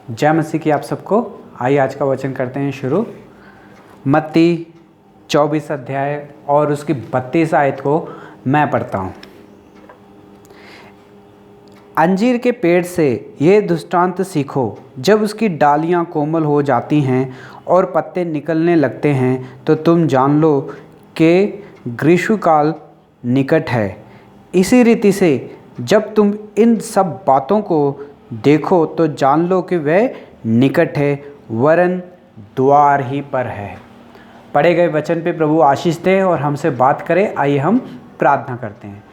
जय मसीह की आप सबको। आइए आज का वचन करते हैं शुरू। मत्ती 24 अध्याय और उसकी 32 आयत को मैं पढ़ता हूँ। अंजीर के पेड़ से ये दृष्टांत सीखो, जब उसकी डालियाँ कोमल हो जाती हैं और पत्ते निकलने लगते हैं तो तुम जान लो कि ग्रीष्मकाल निकट है। इसी रीति से जब तुम इन सब बातों को देखो तो जान लो कि वह निकट है, वरन द्वार ही पर है। पढ़े गए वचन पे प्रभु आशीष दे और हमसे बात करे। आइए हम प्रार्थना करते हैं।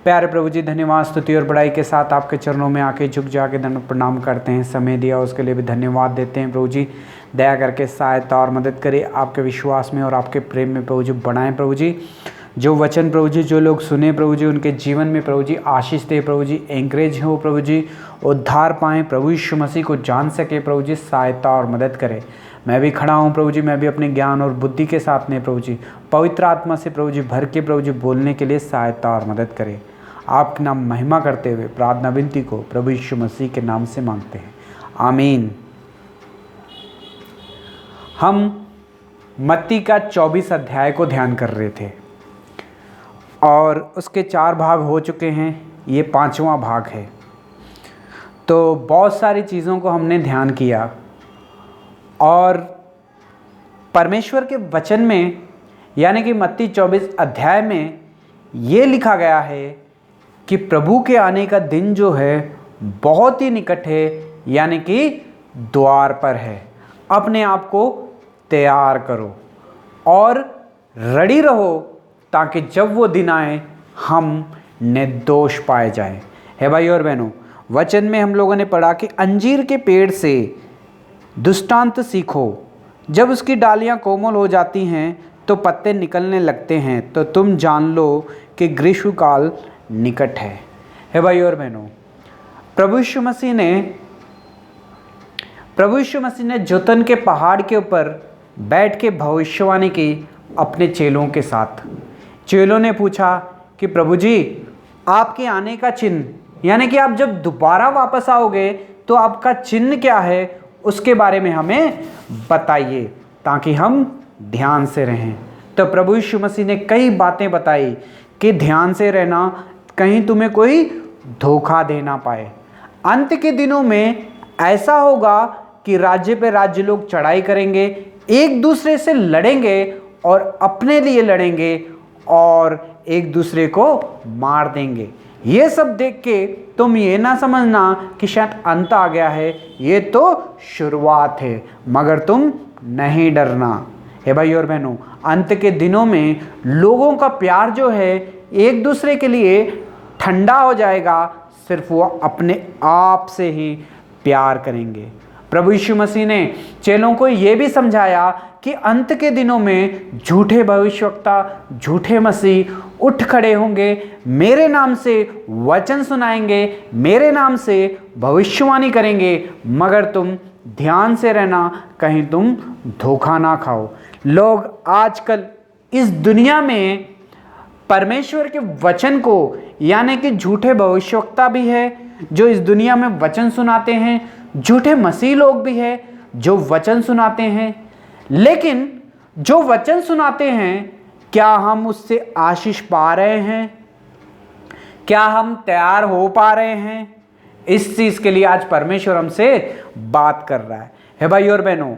प्यारे प्रभु जी, धन्यवाद, स्तुति और बड़ाई के साथ आपके चरणों में आके झुक जाके दंड प्रणाम करते हैं। समय दिया उसके लिए भी धन्यवाद देते हैं। प्रभु जी दया करके सहायता और मदद करें, आपके विश्वास में और आपके प्रेम में प्रभु जी बढ़ाएं। प्रभु जी जो वचन प्रभु जी जो लोग सुने प्रभु जी उनके जीवन में प्रभु जी आशीष दे। प्रभु जी एंकरेज हो, प्रभु जी उद्धार पाएँ, प्रभु यीशु मसीह को जान सके। प्रभु जी सहायता और मदद करें। मैं भी खड़ा हूँ प्रभु जी, मैं भी अपने ज्ञान और बुद्धि के साथ में प्रभु जी पवित्र आत्मा से प्रभु जी भर के प्रभु जी बोलने के लिए सहायता और मदद करें। आपके नाम महिमा करते हुए प्रार्थना विनती को प्रभु यीशु मसीह के नाम से मांगते हैं, आमीन। हम मत्ती का 24 अध्याय को ध्यान कर रहे थे और उसके 4 भाग हो चुके हैं, ये 5वां भाग है। तो बहुत सारी चीज़ों को हमने ध्यान किया और परमेश्वर के वचन में यानी कि मत्ती 24 अध्याय में ये लिखा गया है कि प्रभु के आने का दिन जो है बहुत ही निकट है, यानी कि द्वार पर है। अपने आप को तैयार करो और रेडी रहो ताकि जब वो दिन आए हम निर्दोष पाए जाएं। है भाई और बहनों, वचन में हम लोगों ने पढ़ा कि अंजीर के पेड़ से दृष्टांत सीखो, जब उसकी डालियां कोमल हो जाती हैं तो पत्ते निकलने लगते हैं तो तुम जान लो कि ग्रीष्मकाल निकट है। भाई और बहनों, प्रभु यीशु मसीह ने जोतन के पहाड़ के ऊपर बैठ के भविष्यवाणी की अपने चेलों के साथ। चेलों ने पूछा कि प्रभु जी आपके आने का चिन्ह, यानी कि आप जब दोबारा वापस आओगे तो आपका चिन्ह क्या है, उसके बारे में हमें बताइए ताकि हम ध्यान से रहें। तो प्रभु यीशु मसीह ने कई बातें बताई कि ध्यान से रहना, कहीं तुम्हें कोई धोखा दे ना पाए। अंत के दिनों में ऐसा होगा कि राज्य पे राज्य लोग चढ़ाई करेंगे, एक दूसरे से लड़ेंगे और अपने लिए लड़ेंगे और एक दूसरे को मार देंगे। ये सब देख के तुम ये ना समझना कि शायद अंत आ गया है, ये तो शुरुआत है, मगर तुम नहीं डरना। हे भाई और बहनों, अंत के दिनों में लोगों का प्यार जो है एक दूसरे के लिए ठंडा हो जाएगा, सिर्फ वो अपने आप से ही प्यार करेंगे। प्रभु यीशु मसीह ने चेलों को ये भी समझाया कि अंत के दिनों में झूठे भविष्यवक्ता, झूठे मसीह उठ खड़े होंगे, मेरे नाम से वचन सुनाएंगे, मेरे नाम से भविष्यवाणी करेंगे, मगर तुम ध्यान से रहना कहीं तुम धोखा ना खाओ। लोग आजकल इस दुनिया में परमेश्वर के वचन को, यानी कि झूठे भविष्यवक्ता भी है जो इस दुनिया में वचन सुनाते हैं, झूठे मसीह लोग भी है जो वचन सुनाते हैं, लेकिन जो वचन सुनाते हैं क्या हम उससे आशीष पा रहे हैं? क्या हम तैयार हो पा रहे हैं? इस चीज के लिए आज परमेश्वर हमसे बात कर रहा है। भाई और बहनों,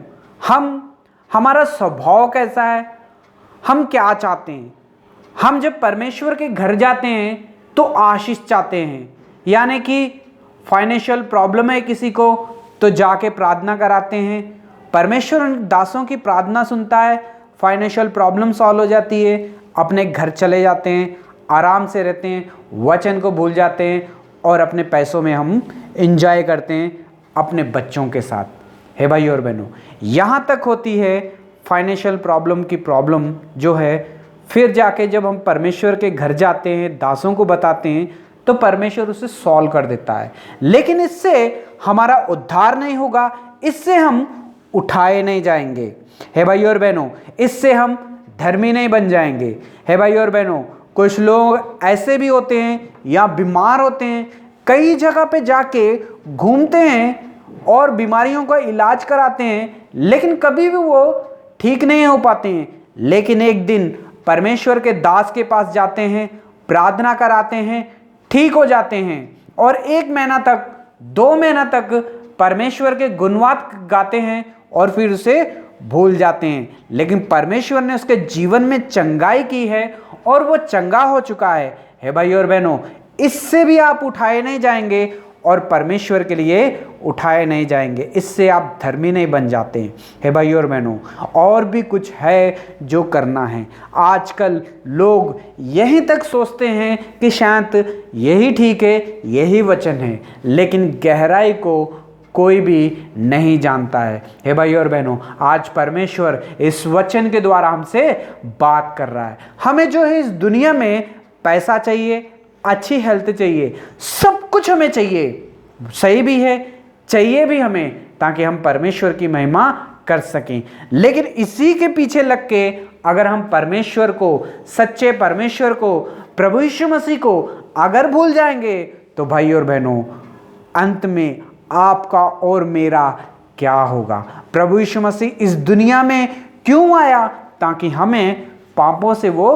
हमारा स्वभाव कैसा है, हम क्या चाहते हैं? हम जब परमेश्वर के घर जाते हैं तो आशीष चाहते हैं, यानी कि फाइनेंशियल प्रॉब्लम है किसी को तो जाके प्रार्थना कराते हैं, परमेश्वर उन दासों की प्रार्थना सुनता है, फाइनेंशियल प्रॉब्लम सॉल्व हो जाती है, अपने घर चले जाते हैं, आराम से रहते हैं, वचन को भूल जाते हैं और अपने पैसों में हम एंजॉय करते हैं अपने बच्चों के साथ। हे भाई और बहनों, यहाँ तक होती है फाइनेंशियल प्रॉब्लम की प्रॉब्लम जो है, फिर जाके जब हम परमेश्वर के घर जाते हैं, दासों को बताते हैं तो परमेश्वर उसे सॉल्व कर देता है। लेकिन इससे हमारा उद्धार नहीं होगा, इससे हम उठाए नहीं जाएंगे। हे भाई और बहनों, इससे हम धर्मी नहीं बन जाएंगे। हे भाई और बहनों, कुछ लोग ऐसे भी होते हैं या बीमार होते हैं, कई जगह पे जाके घूमते हैं और बीमारियों का इलाज कराते हैं, लेकिन कभी भी वो ठीक नहीं हो पाते हैं। लेकिन एक दिन परमेश्वर के दास के पास जाते हैं, प्रार्थना कराते हैं, ठीक हो जाते हैं और 1 महीना तक, 2 महीना तक परमेश्वर के गुणवाद गाते हैं और फिर उसे भूल जाते हैं। लेकिन परमेश्वर ने उसके जीवन में चंगाई की है और वो चंगा हो चुका है। हे भाई और बहनों, इससे भी आप उठाए नहीं जाएंगे और परमेश्वर के लिए उठाए नहीं जाएंगे, इससे आप धर्मी नहीं बन जाते। हे भाई और बहनों, और भी कुछ है जो करना है। आजकल लोग यहीं तक सोचते हैं कि शायद यही ठीक है, यही वचन है, लेकिन गहराई को कोई भी नहीं जानता है। हे भाई और बहनों, आज परमेश्वर इस वचन के द्वारा हमसे बात कर रहा है। हमें जो है इस दुनिया में पैसा चाहिए, अच्छी हेल्थ चाहिए, सब कुछ हमें चाहिए, सही भी है, चाहिए भी हमें, ताकि हम परमेश्वर की महिमा कर सकें। लेकिन इसी के पीछे लग के अगर हम परमेश्वर को, सच्चे परमेश्वर को, प्रभु यीशु मसीह को अगर भूल जाएंगे, तो भाई और बहनों, अंत में आपका और मेरा क्या होगा। प्रभु यीशु मसीह इस दुनिया में क्यों आया? ताकि हमें पापों से वो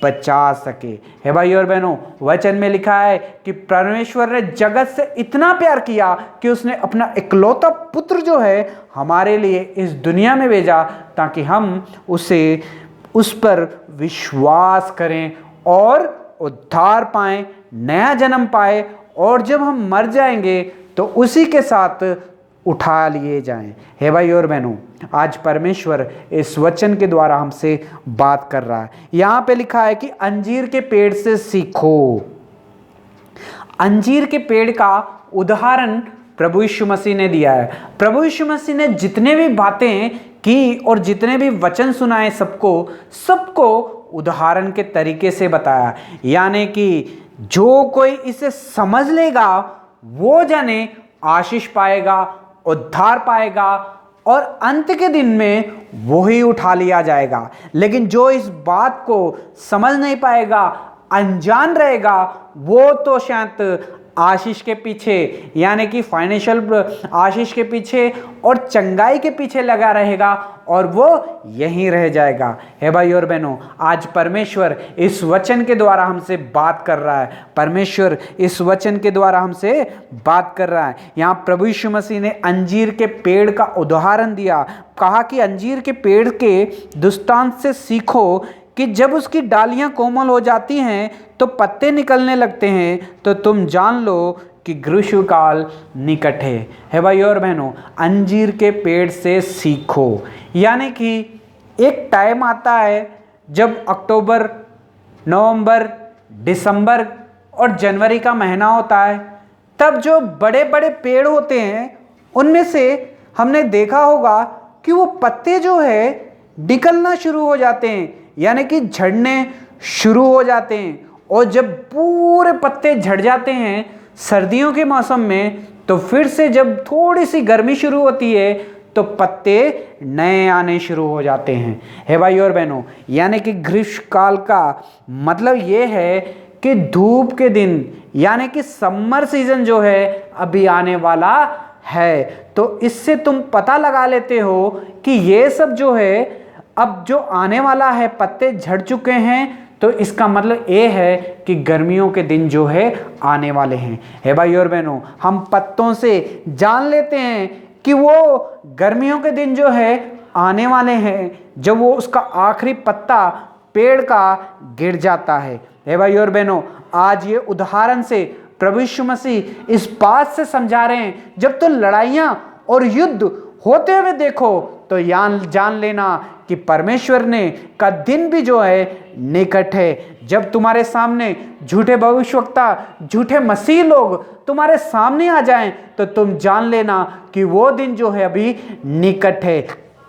बचा सके। हे भाई और बहनों, वचन में लिखा है कि परमेश्वर ने जगत से इतना प्यार किया कि उसने अपना इकलौता पुत्र जो है हमारे लिए इस दुनिया में भेजा, ताकि हम उस पर विश्वास करें और उद्धार पाएं, नया जन्म पाए, और जब हम मर जाएंगे तो उसी के साथ उठा लिए जाएं। हे भाई और बहनों, आज परमेश्वर इस वचन के द्वारा हमसे बात कर रहा है। यहां पे लिखा है कि अंजीर के पेड़ से सीखो। अंजीर के पेड़ का उदाहरण प्रभु यीशु मसीह ने दिया है। प्रभु यीशु मसीह ने जितने भी बातें की और जितने भी वचन सुनाए सबको उदाहरण के तरीके से बताया। यानी कि जो कोई इसे समझ लेगा वो जाने आशीष पाएगा, उद्धार पाएगा और अंत के दिन में वो ही उठा लिया जाएगा। लेकिन जो इस बात को समझ नहीं पाएगा, अनजान रहेगा, वो तो शायद आशीष के पीछे, यानी कि फाइनेंशियल आशीष के पीछे और चंगाई के पीछे लगा रहेगा और वो यहीं रह जाएगा। हे भाई और बहनों, आज परमेश्वर इस वचन के द्वारा हमसे बात कर रहा है। परमेश्वर इस वचन के द्वारा हमसे बात कर रहा है। यहाँ प्रभु यीशु मसीह ने अंजीर के पेड़ का उदाहरण दिया, कहा कि अंजीर के पेड़ के दृष्टांत से सीखो कि जब उसकी डालियां कोमल हो जाती हैं तो पत्ते निकलने लगते हैं, तो तुम जान लो कि ग्रीष्मकाल निकट है। हे भाई और बहनों, अंजीर के पेड़ से सीखो, यानी कि एक टाइम आता है जब अक्टूबर, नवंबर, दिसंबर और जनवरी का महीना होता है, तब जो बड़े बड़े पेड़ होते हैं उनमें से हमने देखा होगा कि वो पत्ते जो है निकलना शुरू हो जाते हैं, यानी कि झड़ने शुरू हो जाते हैं। और जब पूरे पत्ते झड़ जाते हैं सर्दियों के मौसम में, तो फिर से जब थोड़ी सी गर्मी शुरू होती है तो पत्ते नए आने शुरू हो जाते हैं। हे भाई और बहनों, यानी कि ग्रीष्मकाल का मतलब ये है कि धूप के दिन, यानी कि समर सीजन जो है अभी आने वाला है। तो इससे तुम पता लगा लेते हो कि ये सब जो है अब जो आने वाला है, पत्ते झड़ चुके हैं, तो इसका मतलब ये है कि गर्मियों के दिन जो है आने वाले हैं। हे भाई और बहनों, हम पत्तों से जान लेते हैं कि वो गर्मियों के दिन जो है आने वाले हैं, जब वो उसका आखिरी पत्ता पेड़ का गिर जाता है। हे भाई और बहनों, आज ये उदाहरण से प्रभु यीशु मसीह इस बात से समझा रहे हैं, जब तो लड़ाइयाँ और युद्ध होते हुए देखो तो जान लेना कि परमेश्वर ने का दिन भी जो है निकट है। जब तुम्हारे सामने झूठे भविष्यवक्ता, झूठे मसीह लोग तुम्हारे सामने आ जाएं, तो तुम जान लेना कि वो दिन जो है अभी निकट है।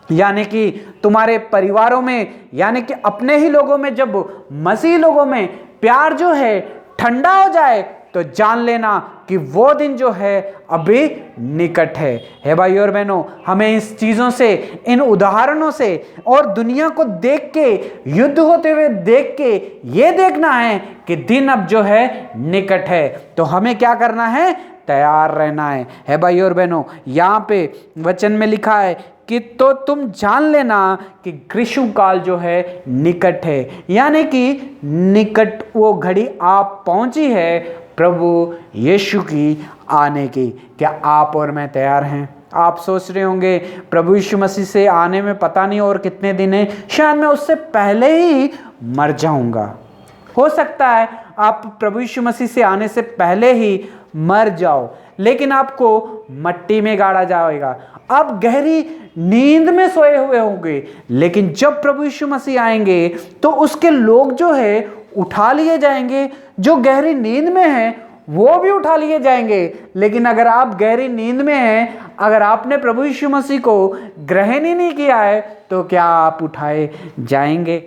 यानी कि तुम्हारे परिवारों में, यानी कि अपने ही लोगों में जब मसीह लोगों में प्यार जो है ठंडा हो जाए, तो जान लेना कि वो दिन जो है अभी निकट है। हे भाई और बहनों, हमें इस चीज़ों से, इन उदाहरणों से और दुनिया को देख के, युद्ध होते हुए देख के ये देखना है कि दिन अब जो है निकट है। तो हमें क्या करना है? तैयार रहना है भाई और बहनों। यहाँ पे वचन में लिखा है कि तो तुम जान लेना कि ग्रीष्म काल जो है निकट है, यानी कि निकट वो घड़ी आप पहुंची है प्रभु यीशु की आने की। क्या आप और मैं तैयार हैं? आप सोच रहे होंगे प्रभु यीशु मसीह से आने में पता नहीं और कितने दिन हैं, शायद मैं उससे पहले ही मर जाऊंगा। हो सकता है आप प्रभु यीशु मसीह से आने से पहले ही मर जाओ, लेकिन आपको मट्टी में गाड़ा जाएगा। आप गहरी नींद में सोए हुए होंगे, लेकिन जब प्रभु यीशु मसीह आएंगे तो उसके लोग जो है उठा लिए जाएंगे। जो गहरी नींद में हैं वो भी उठा लिए जाएंगे। लेकिन अगर आप गहरी नींद में हैं, अगर आपने प्रभु यीशु मसीह को ग्रहण ही नहीं किया है, तो क्या आप उठाए जाएंगे?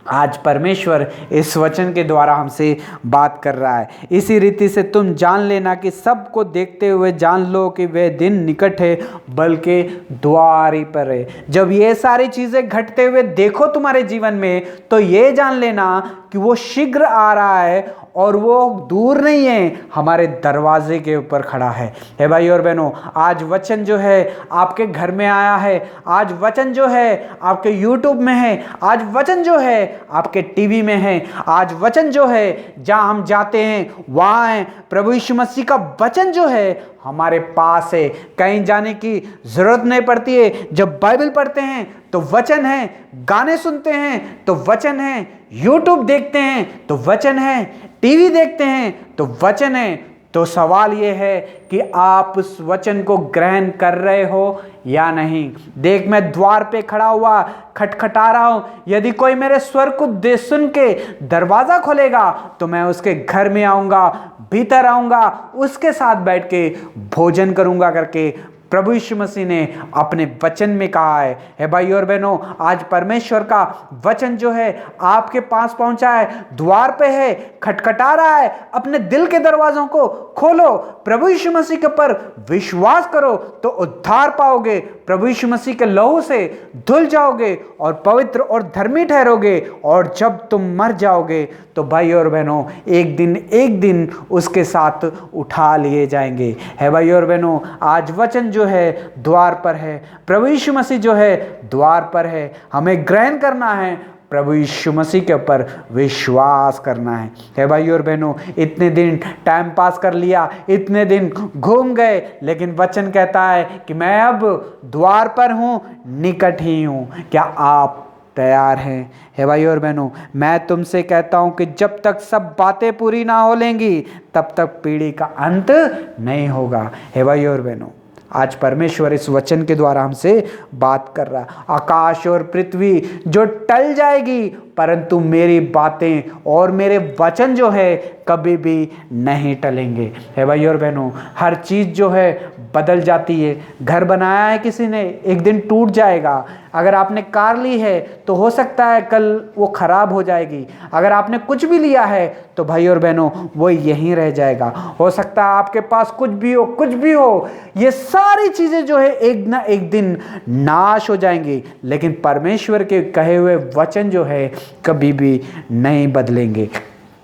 आज परमेश्वर इस वचन के द्वारा हमसे बात कर रहा है। इसी रीति से तुम जान लेना कि सबको देखते हुए जान लो कि वह दिन निकट है, बल्कि द्वार ही पर है। जब ये सारी चीज़ें घटते हुए देखो तुम्हारे जीवन में, तो ये जान लेना कि वो शीघ्र आ रहा है और वो दूर नहीं है, हमारे दरवाजे के ऊपर खड़ा है भाई और बहनों। आज वचन जो है आपके घर में आया है, आज वचन जो है आपके यूट्यूब में है, आज वचन जो है आपके टीवी में है, आज वचन जो है जहां हम जाते हैं वहां है। प्रभु यीशु मसीह का वचन जो है हमारे पास है, कहीं जाने की जरूरत नहीं पड़ती है। जब बाइबल पढ़ते हैं तो वचन है, गाने सुनते हैं तो वचन है, यूट्यूब देखते हैं तो वचन है, टीवी देखते हैं तो वचन है। तो सवाल ये है कि आप उस वचन को ग्रहण कर रहे हो या नहीं। देख, मैं द्वार पे खड़ा हुआ खटखटा रहा हूं। यदि कोई मेरे स्वर को सुन के दरवाजा खोलेगा तो मैं उसके घर में आऊंगा, भीतर आऊंगा, उसके साथ बैठ के भोजन करूंगा करके प्रभु यीशु मसीह ने अपने वचन में कहा है भाई और बहनों। आज परमेश्वर का वचन जो है आपके पास पहुंचा है, द्वार पे है, खटखटा रहा है। अपने दिल के दरवाजों को खोलो, प्रभु यीशु मसीह के ऊपर विश्वास करो तो उद्धार पाओगे। प्रभु यीशु मसीह के लहू से धुल जाओगे और पवित्र और धर्मी ठहरोगे। और जब तुम मर जाओगे तो भाई और बहनों एक दिन उसके साथ उठा लिए जाएंगे। है भाई और बहनों, आज वचन जो है द्वार पर है, प्रभु यीशु मसीह जो है द्वार पर है। हमें ग्रहण करना है, प्रभु यीशु मसीह के ऊपर विश्वास करना है भाई और बहनों। इतने दिन टाइम पास कर लिया, इतने दिन घूम गए, लेकिन वचन कहता है कि मैं अब द्वार पर हूँ, निकट ही हूँ। क्या आप तैयार हैं? है भाई और बहनों, मैं तुमसे कहता हूँ कि जब तक सब बातें पूरी ना हो लेंगी तब तक पीढ़ी का अंत नहीं होगा। है भाई और बहनों, आज परमेश्वर इस वचन के द्वारा हमसे बात कर रहा है। आकाश और पृथ्वी जो टल जाएगी, परंतु मेरी बातें और मेरे वचन जो है कभी भी नहीं टलेंगे। है भाई और बहनों, हर चीज़ जो है बदल जाती है। घर बनाया है किसी ने, एक दिन टूट जाएगा। अगर आपने कार ली है तो हो सकता है कल वो खराब हो जाएगी। अगर आपने कुछ भी लिया है तो भाई और बहनों वो यहीं रह जाएगा। हो सकता है आपके पास कुछ भी हो, ये सारी चीज़ें जो है एक ना एक दिन नाश हो जाएंगी, लेकिन परमेश्वर के कहे हुए वचन जो है कभी भी नहीं बदलेंगे।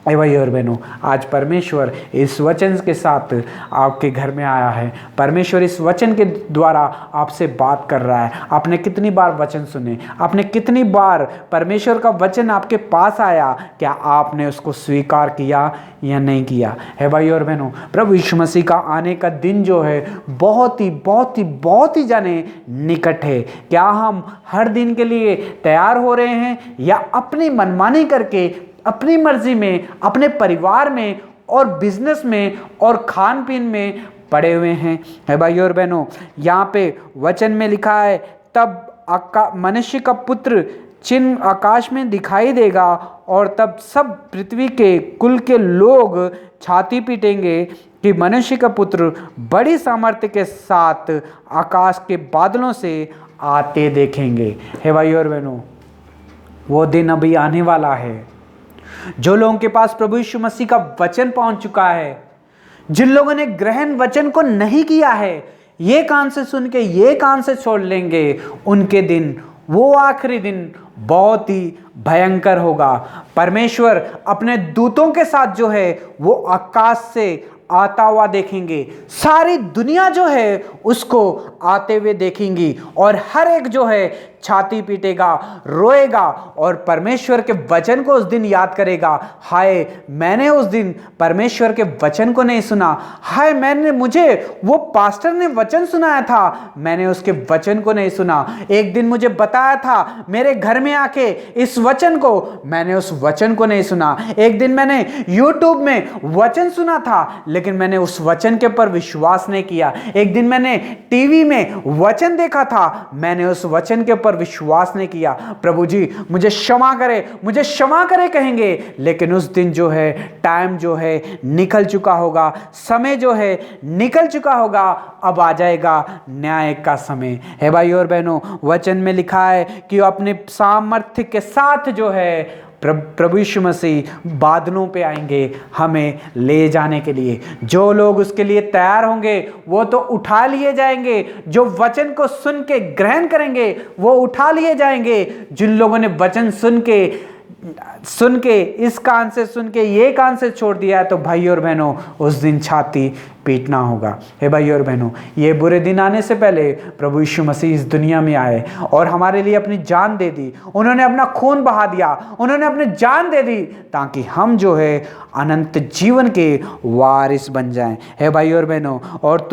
भाई और बहनों, आज परमेश्वर इस वचन के साथ आपके घर में आया है। परमेश्वर इस वचन के द्वारा आपसे बात कर रहा है। आपने कितनी बार वचन सुने? आपने कितनी बार परमेश्वर का वचन आपके पास आया? क्या आपने उसको स्वीकार किया या नहीं किया? है भाई और बहनों, प्रभु यीशु मसीह का आने का दिन जो है बहुत ही जाने निकट है। क्या हम हर दिन के लिए तैयार हो रहे हैं या अपनी मनमानी करके अपनी मर्जी में, अपने परिवार में और बिजनेस में और खान पीन में पड़े हुए हैं? है भाई और बहनों, यहाँ पे वचन में लिखा है, तब मनुष्य का पुत्र चिन्ह आकाश में दिखाई देगा और तब सब पृथ्वी के कुल के लोग छाती पीटेंगे कि मनुष्य का पुत्र बड़ी सामर्थ्य के साथ आकाश के बादलों से आते देखेंगे। है भाई और बहनों, वो दिन अभी आने वाला है। जो लोगों के पास प्रभु यीशु मसीह का वचन पहुंच चुका है, जिन लोगों ने ग्रहण वचन को नहीं किया है, ये कान से सुन के ये कान से छोड़ लेंगे, उनके दिन, वो आखिरी दिन, बहुत ही भयंकर होगा। परमेश्वर अपने दूतों के साथ जो है वो आकाश से आता हुआ देखेंगे, सारी दुनिया जो है उसको आते हुए देखेंगी और हर एक जो है छाती पीटेगा, रोएगा और परमेश्वर के वचन को उस दिन याद करेगा। हाय, मैंने उस दिन परमेश्वर के वचन को नहीं सुना। हाय, मुझे वो पास्टर ने वचन सुनाया था, मैंने उसके वचन को नहीं सुना। एक दिन मुझे बताया था मेरे घर में आके इस वचन को, मैंने उस वचन को नहीं सुना। एक दिन मैंने YouTube में वचन सुना था, लेकिन मैंने उस वचन के ऊपर विश्वास नहीं किया। एक दिन मैंने टीवी में वचन देखा था, मैंने उस वचन के ऊपर विश्वास नहीं किया। प्रभु जी मुझे क्षमा करे, मुझे क्षमा करे कहेंगे, लेकिन उस दिन जो है टाइम जो है निकल चुका होगा, समय जो है निकल चुका होगा, अब आ जाएगा न्याय का समय। है भाई और बहनों, वचन में लिखा है कि वो अपने सामर्थ्य के साथ जो है प्रभु यीशु मसीह बादलों पे आएंगे हमें ले जाने के लिए। जो लोग उसके लिए तैयार होंगे वो तो उठा लिए जाएंगे, जो वचन को सुन के ग्रहण करेंगे वो उठा लिए जाएंगे। जिन लोगों ने वचन सुन के इस कान से सुन के ये कान से छोड़ दिया है, तो भाई और बहनों उस दिन छाती पीटना होगा। हे भाई और बहनों, ये बुरे दिन आने से पहले प्रभु यीशु मसीह इस दुनिया में आए और हमारे लिए अपनी जान दे दी। उन्होंने अपना खून बहा दिया, उन्होंने अपनी जान दे दी ताकि हम जो है अनंत जीवन के वारिस बन जाएं। हे भाई और बहनों, और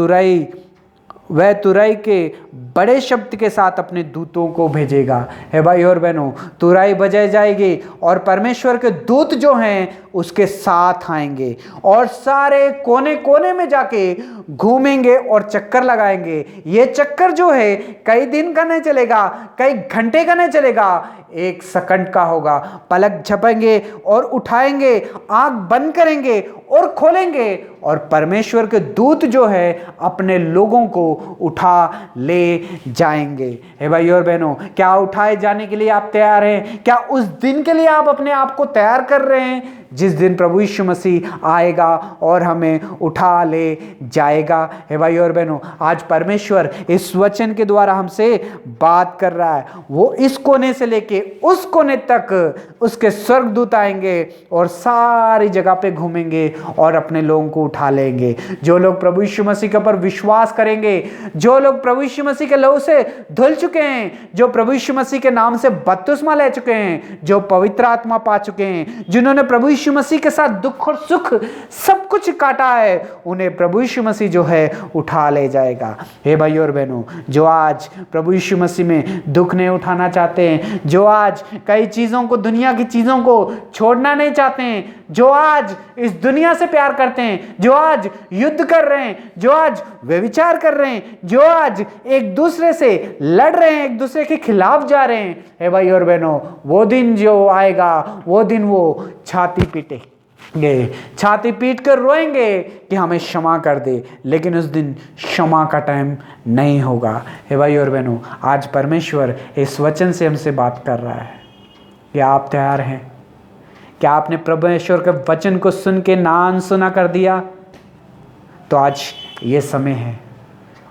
वह तुरई के बड़े शब्द के साथ अपने दूतों को भेजेगा। है भाई और बहनों, तुरई बजाई जाएगी और परमेश्वर के दूत जो हैं उसके साथ आएंगे और सारे कोने कोने में जाके घूमेंगे और चक्कर लगाएंगे। ये चक्कर जो है कई दिन का नहीं चलेगा, कई घंटे का नहीं चलेगा, 1 सेकंड का होगा। पलक झपकेंगे और उठाएंगे, आंख बंद करेंगे और खोलेंगे और परमेश्वर के दूत जो है अपने लोगों को उठा ले जाएंगे। हे भाई और बहनों, क्या उठाए जाने के लिए आप तैयार हैं? क्या उस दिन के लिए आप अपने आप को तैयार कर रहे हैं जिस दिन प्रभु यीशु मसीह आएगा और हमें उठा ले जाएगा? हे भाई और बहनों, आज परमेश्वर इस वचन के द्वारा हमसे बात कर रहा है। वो इस कोने से लेके उस कोने तक उसके स्वर्गदूत आएंगे और सारी जगह पे घूमेंगे और अपने लोगों को उठा लेंगे। जो लोग प्रभु यीशु मसीह के ऊपर विश्वास करेंगे, जो लोग प्रभु यीशु मसीह के लहू से धुल चुके हैं, जो प्रभु यीशु मसीह के नाम से बपतिस्मा ले चुके हैं, जो पवित्र आत्मा पा चुके हैं, जिन्होंने प्रभु यीशु मसीह के साथ दुख और सुख सब कुछ काटा है, उन्हें प्रभु यीशु मसीह जो है उठा ले जाएगा। हे भाई और बहनों, जो आज प्रभु यीशु मसीह में दुख नहीं उठाना चाहते हैं, जो आज कई चीजों को, दुनिया की चीजों को छोड़ना नहीं चाहते हैं, जो आज इस दुनिया से प्यार करते हैं, जो आज युद्ध कर रहे हैं, जो आज व्यभिचार कर रहे हैं, जो आज एक दूसरे से लड़ रहे हैं, एक दूसरे के खिलाफ जा रहे हैं, हे भाई और बहनों, वो दिन जो आएगा, वो दिन वो छाती पीटेंगे, छाती पीट कर रोएंगे कि हमें क्षमा कर दे, लेकिन उस दिन क्षमा का टाइम नहीं होगा। हे भाई और बहनों, आज परमेश्वर इस वचन से हमसे बात कर रहा है। क्या आप तैयार हैं? क्या आपने परमेश्वर के वचन को सुन के ना अनसुना कर दिया? तो आज ये समय है।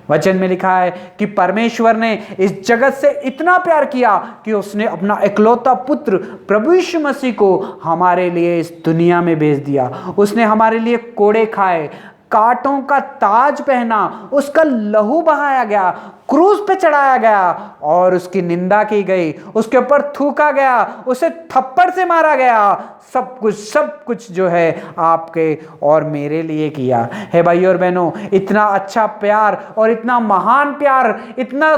वचन में लिखा है कि परमेश्वर ने इस जगत से इतना प्यार किया कि उसने अपना इकलौता पुत्र प्रभु यीशु मसीह को हमारे लिए इस दुनिया में भेज दिया। उसने हमारे लिए कोड़े खाए, कांटों का ताज पहना, उसका लहू बहाया गया, क्रूस पे चढ़ाया गया और उसकी निंदा की गई, उसके ऊपर थूका गया, उसे थप्पड़ से मारा गया। सब कुछ जो है आपके और मेरे लिए किया है। भाई और बहनों, इतना अच्छा प्यार और इतना महान प्यार, इतना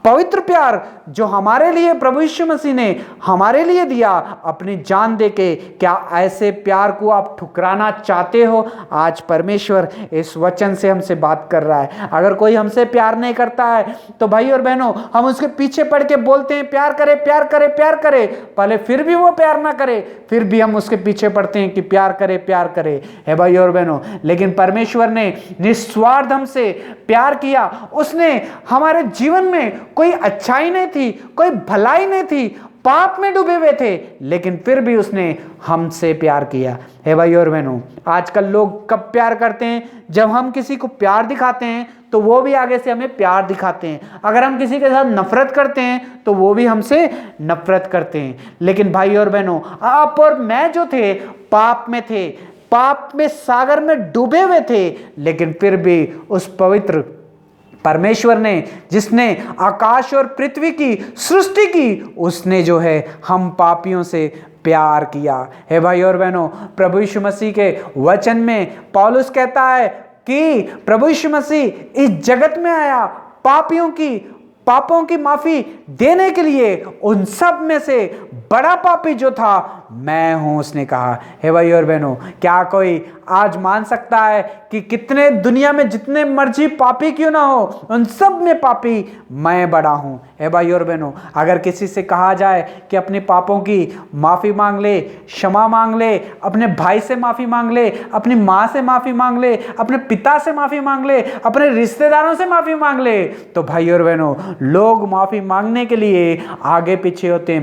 पवित्र प्यार जो हमारे लिए प्रभु यीशु मसीह ने हमारे लिए दिया अपनी जान देके, क्या ऐसे प्यार को आप ठुकराना चाहते हो? आज परमेश्वर इस वचन से हमसे बात कर रहा है। अगर कोई हमसे प्यार नहीं करता है तो भाई और बहनों, हम उसके पीछे पड़ के बोलते हैं प्यार करे प्यार करे प्यार करे, पहले फिर भी वो प्यार ना करे, फिर भी हम उसके पीछे पड़ते हैं कि प्यार करे प्यार करे। है भाई और बहनों, लेकिन परमेश्वर ने निस्वार्थ हमसे प्यार किया। उसने हमारे जीवन में कोई अच्छाई नहीं थी, कोई भलाई नहीं थी, पाप में डूबे हुए थे, लेकिन फिर भी उसने हमसे प्यार किया। हे भाई और बहनों, आजकल लोग कब प्यार करते हैं? जब हम किसी को प्यार दिखाते हैं तो वो भी आगे से हमें प्यार दिखाते हैं। अगर हम किसी के साथ नफरत करते हैं तो वो भी हमसे नफरत करते हैं। लेकिन भाई और बहनों, आप और मैं जो थे पाप में थे, पाप में सागर में डूबे हुए थे, लेकिन फिर भी उस पवित्र परमेश्वर ने, जिसने आकाश और पृथ्वी की सृष्टि की, उसने जो है हम पापियों से प्यार किया है। भाई और बहनों, प्रभु यीशु मसीह के वचन में पौलुस कहता है कि प्रभु यीशु मसीह इस जगत में आया पापों की माफी देने के लिए। उन सब में से बड़ा पापी जो था मैं हूं, उसने कहा। हे भाई और बहनों, क्या कोई आज मान सकता है कि कितने दुनिया में जितने मर्जी पापी क्यों ना हो, उन सब में पापी मैं बड़ा हूं। हे भाई और बहनों, अगर किसी से कहा जाए कि अपने पापों की माफी मांग ले, क्षमा मांग ले, अपने भाई से माफी मांग ले, अपनी माँ से माफी मांग ले, अपने पिता से माफी मांग ले, अपने रिश्तेदारों से माफी मांग ले, तो भाई और बहनों, लोग माफी मांगने के लिए आगे पीछे होते हैं।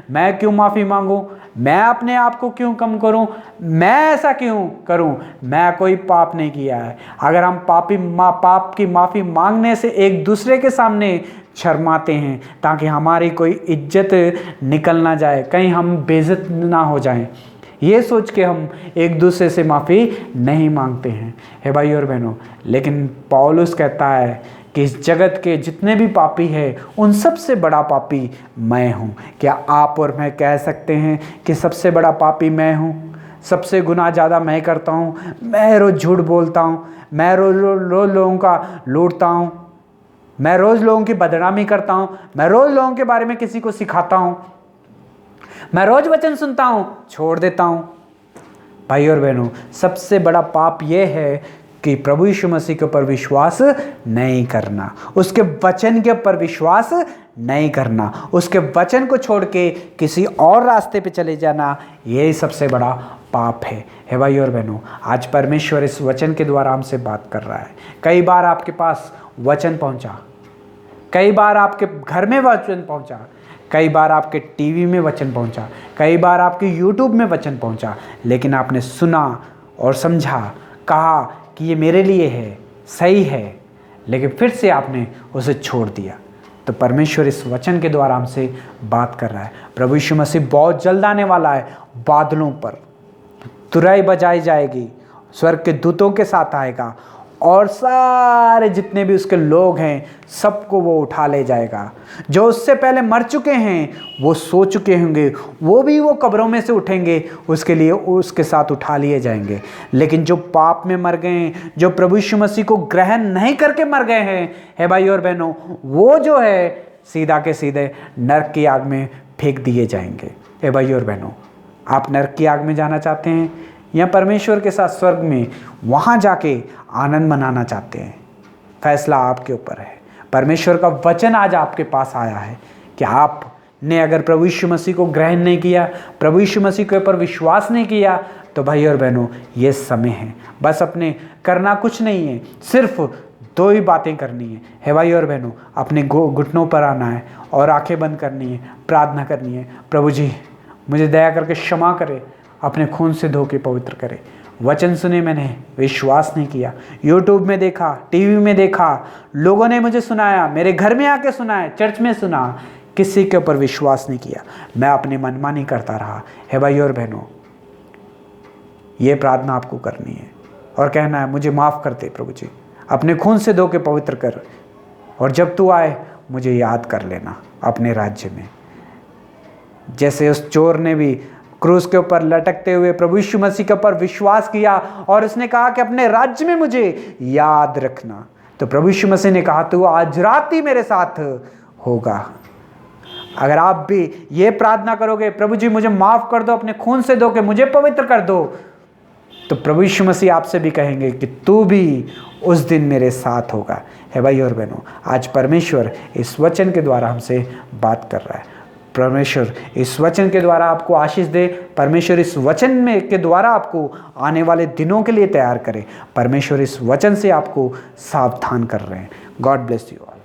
मैं क्यों माफी मांगूं, मैं अपने आप को क्यों कम करूं, मैं ऐसा क्यों करूं, मैं कोई पाप नहीं किया है। अगर हम पाप की माफी मांगने से एक दूसरे के सामने शर्माते हैं ताकि हमारी कोई इज्जत निकल ना जाए, कहीं हम बेइज्जत ना हो जाएं, ये सोच के हम एक दूसरे से माफ़ी नहीं मांगते हैं। हे भाई और बहनों, लेकिन पौलुस कहता है कि इस जगत के जितने भी पापी हैं उन सबसे बड़ा पापी मैं हूँ। क्या आप और मैं कह सकते हैं कि सबसे बड़ा पापी मैं हूँ? सबसे गुनाह ज़्यादा मैं करता हूँ, मैं रोज़ झूठ बोलता हूँ, मैं रोज़ लोगों का लूटता हूँ, मैं रोज़ लोगों की बदनामी करता हूँ, मैं रोज़ लोगों के बारे में किसी को सिखाता हूँ, मैं रोज़ वचन सुनता हूँ छोड़ देता हूँ। भाई और बहनों, सबसे बड़ा पाप यह है कि प्रभु यीशु मसीह के ऊपर विश्वास नहीं करना, उसके वचन के ऊपर विश्वास नहीं करना, उसके वचन को छोड़ के किसी और रास्ते पे चले जाना, यही सबसे बड़ा पाप है। हे भाई और बहनों, आज परमेश्वर इस वचन के द्वारा हमसे बात कर रहा है। कई बार आपके पास वचन पहुंचा, कई बार आपके घर में वचन पहुंचा, कई बार आपके टीवी में वचन पहुंचा, कई बार आपके यूट्यूब में वचन पहुंचा, लेकिन आपने सुना और समझा, कहा कि ये मेरे लिए है, सही है, लेकिन फिर से आपने उसे छोड़ दिया। तो परमेश्वर इस वचन के द्वारा हमसे बात कर रहा है। प्रभु यीशु मसीह बहुत जल्द आने वाला है, बादलों पर तुरई बजाई जाएगी, स्वर्ग के दूतों के साथ आएगा और सारे जितने भी उसके लोग हैं सबको वो उठा ले जाएगा। जो उससे पहले मर चुके हैं वो सो चुके होंगे, वो कब्रों में से उठेंगे, उसके लिए उसके साथ उठा लिए जाएंगे। लेकिन जो पाप में मर गए हैं, जो प्रभु यीशु मसीह को ग्रहण नहीं करके मर गए हैं, हे भाई और बहनों, वो जो है सीधा के सीधे नरक की आग में फेंक दिए जाएंगे। हे भाई और बहनों, आप नरक की आग में जाना चाहते हैं या परमेश्वर के साथ स्वर्ग में वहाँ जाके आनंद मनाना चाहते हैं? फैसला आपके ऊपर है। परमेश्वर का वचन आज आपके पास आया है कि आपने अगर प्रभु यीशु मसीह को ग्रहण नहीं किया, प्रभु यीशु मसीह के ऊपर विश्वास नहीं किया, तो भाई और बहनों, ये समय है, बस अपने करना कुछ नहीं है, सिर्फ दो ही बातें करनी है। हे भाई और बहनों, अपने घुटनों पर आना है और आंखें बंद करनी है, प्रार्थना करनी है, प्रभु जी मुझे दया करके क्षमा करे, अपने खून से धो के पवित्र करे। वचन सुने, मैंने विश्वास नहीं किया, यूट्यूब में देखा, टीवी में देखा, लोगों ने मुझे सुनाया, मेरे घर में आके सुनाया, चर्च में सुना, किसी के ऊपर विश्वास नहीं किया, मैं अपनी मनमानी करता रहा। हे भाई और बहनों, ये प्रार्थना आपको करनी है और कहना है, मुझे माफ़ कर दे प्रभु जी, अपने खून से धो के पवित्र कर, और जब तू आए मुझे याद कर लेना अपने राज्य में। जैसे उस चोर ने भी क्रूस के ऊपर लटकते हुए प्रभु यीशु मसीह के ऊपर विश्वास किया और उसने कहा कि अपने राज्य में मुझे याद रखना, तो प्रभु यीशु मसीह ने कहा तू आज रात ही मेरे साथ होगा। अगर आप भी ये प्रार्थना करोगे, प्रभु जी मुझे माफ़ कर दो, अपने खून से धो के मुझे पवित्र कर दो, तो प्रभु यीशु मसीह आपसे भी कहेंगे कि तू भी उस दिन मेरे साथ होगा। है भाई और बहनों, आज परमेश्वर इस वचन के द्वारा हमसे बात कर रहा है। परमेश्वर इस वचन के द्वारा आपको आशीष दे। परमेश्वर इस वचन में के द्वारा आपको आने वाले दिनों के लिए तैयार करे। परमेश्वर इस वचन से आपको सावधान कर रहे हैं। God bless you all.